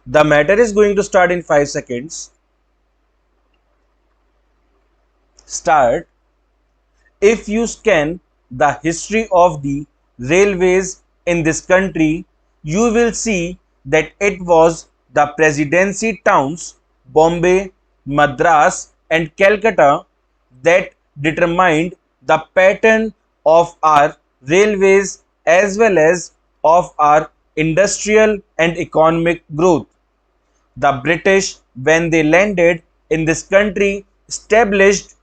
The matter is going to start in 5 seconds. Start. If you scan the history of the railways in this country, you will see that it was the presidency towns Bombay, Madras, and Calcutta that determined the pattern of our railways as well as of our industrial and economic growth. The British, when they landed in this country, established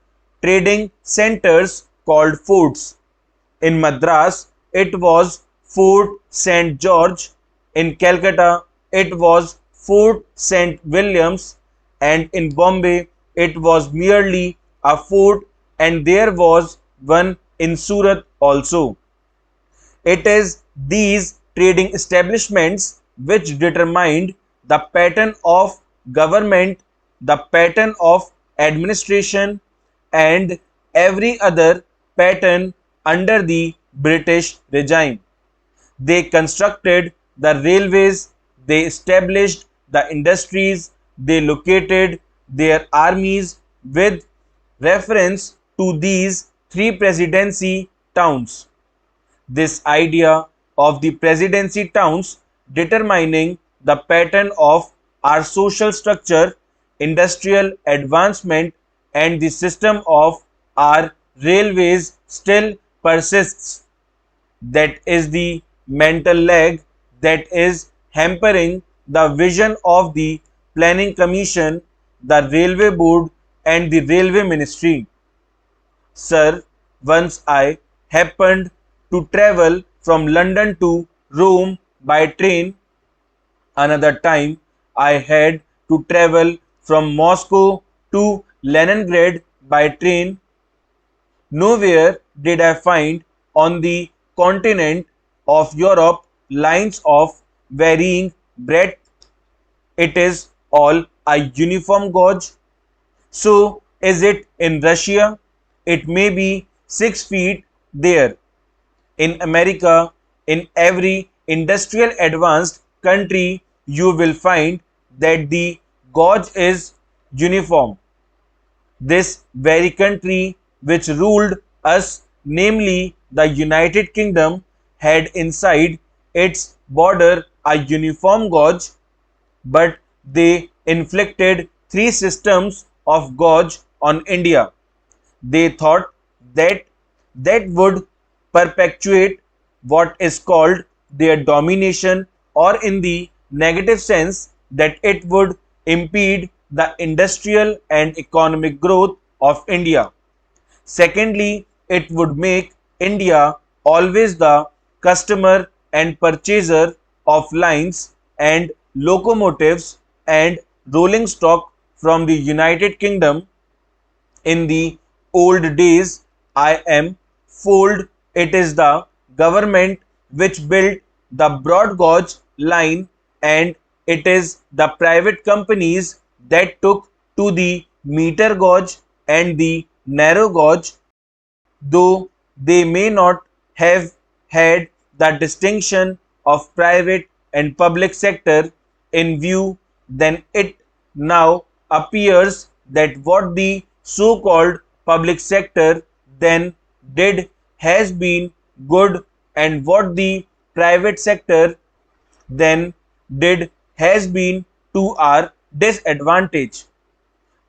trading centers called forts. In Madras, it was Fort St. George. In Calcutta, it was Fort St. Williams. And in Bombay, it was merely a fort, and there was one in Surat also. It is these trading establishments which determined the pattern of government, the pattern of administration, and every other pattern under the British regime. They constructed the railways, they established the industries, they located their armies with reference to these three presidency towns. This idea of the presidency towns determining the pattern of our social structure, industrial advancement, and the system of our railways still persists. That is the mental lag that is hampering the vision of the Planning Commission, the Railway Board, and the Railway Ministry. Sir, once I happened to travel from London to Rome by train. Another time I had to travel from Moscow to Leningrad by train. Nowhere did I find on the continent of Europe lines of varying breadth. It is all a uniform gauge. So is it in Russia? It may be 6 feet there. In America, in every industrial advanced country, you will find that the gauge is uniform. This very country which ruled us, namely the United Kingdom, had inside its border a uniform gauge, but they inflicted three systems of gauge on India. They thought that that would perpetuate what is called their domination, or in the negative sense that it would impede the industrial and economic growth of India. Secondly, it would make India always the customer and purchaser of lines and locomotives and rolling stock from the United Kingdom. In the old days, I am told it is the government which built the broad gauge line, and it is the private companies that took to the meter gauge and the narrow gauge, though they may not have had the distinction of private and public sector in view. Then it now appears that what the so-called public sector then did has been good, and what the private sector then did has been to our disadvantage.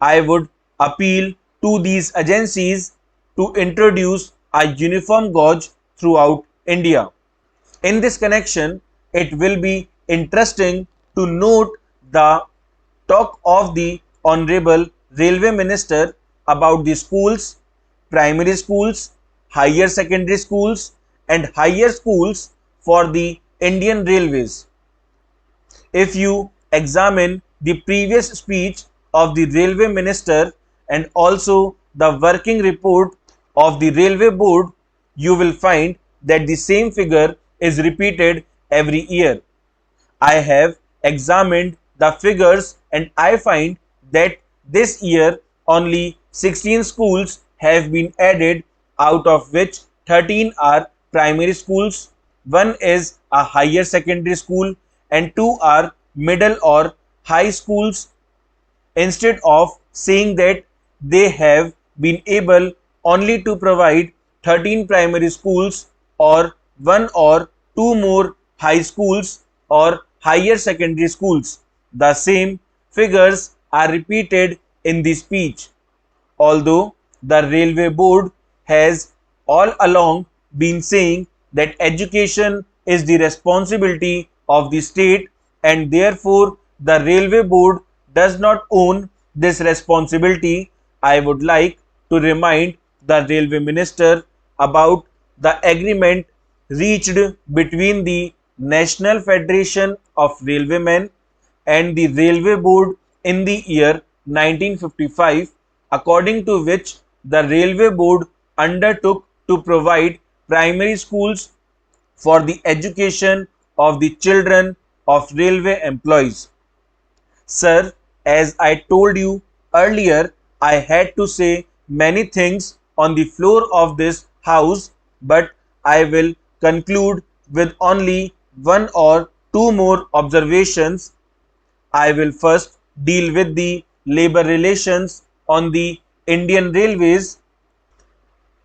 I would appeal to these agencies to introduce a uniform gauge throughout India. In this connection, it will be interesting to note the talk of the Honorable Railway Minister about the schools, primary schools, higher secondary schools, and higher schools for the Indian Railways. If you examine the previous speech of the Railway Minister and also the working report of the Railway Board, you will find that the same figure is repeated every year. I have examined the figures and I find that this year only 16 schools have been added, out of which 13 are primary schools, one is a higher secondary school, and two are middle or high schools, instead of saying that they have been able only to provide 13 primary schools or one or two more high schools or higher secondary schools. The same figures are repeated in the speech. Although the Railway Board has all along been saying that education is the responsibility of the state and therefore the Railway Board does not own this responsibility, I would like to remind the Railway Minister about the agreement reached between the National Federation of Railwaymen and the Railway Board in the year 1955, according to which the Railway Board undertook to provide primary schools for the education of the children of railway employees. Sir, as I told you earlier, I had to say many things on the floor of this house, but I will conclude with only one or two more observations. I will first deal with the labor relations on the Indian Railways.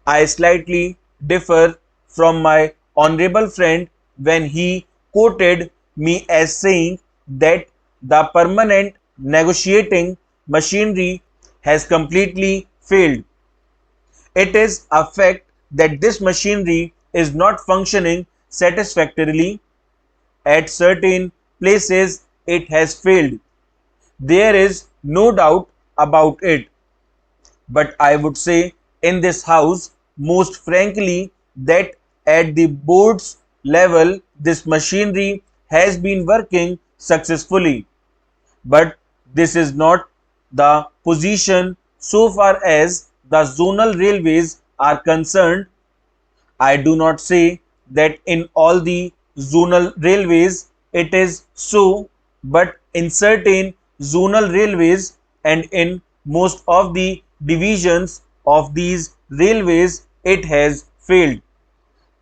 I slightly differ from my honorable friend when he quoted me as saying that the permanent negotiating machinery has completely failed. It is a fact that this machinery is not functioning satisfactorily. At certain places, it has failed. There is no doubt about it. But I would say in this house, most frankly, that at the board's level, this machinery has been working successfully. But this is not the position so far as the zonal railways are concerned. I do not say that in all the zonal railways it is so, but in certain zonal railways and in most of the divisions of these railways it has failed.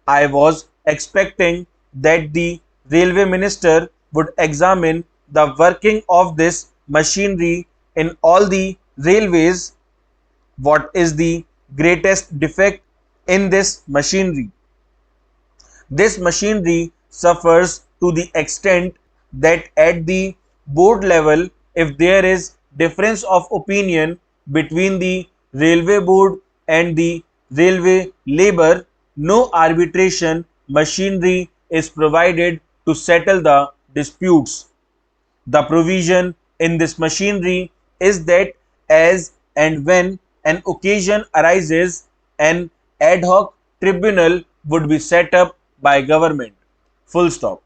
I was expecting that the railway minister would examine the working of this machinery in all the railways. What is the greatest defect in this machinery? This machinery suffers to the extent that at the board level, if there is difference of opinion between the railway board and the railway labor, no arbitration machinery is provided to settle the disputes. The provision in this machinery is that as and when an occasion arises, an ad hoc tribunal would be set up by government. Full stop.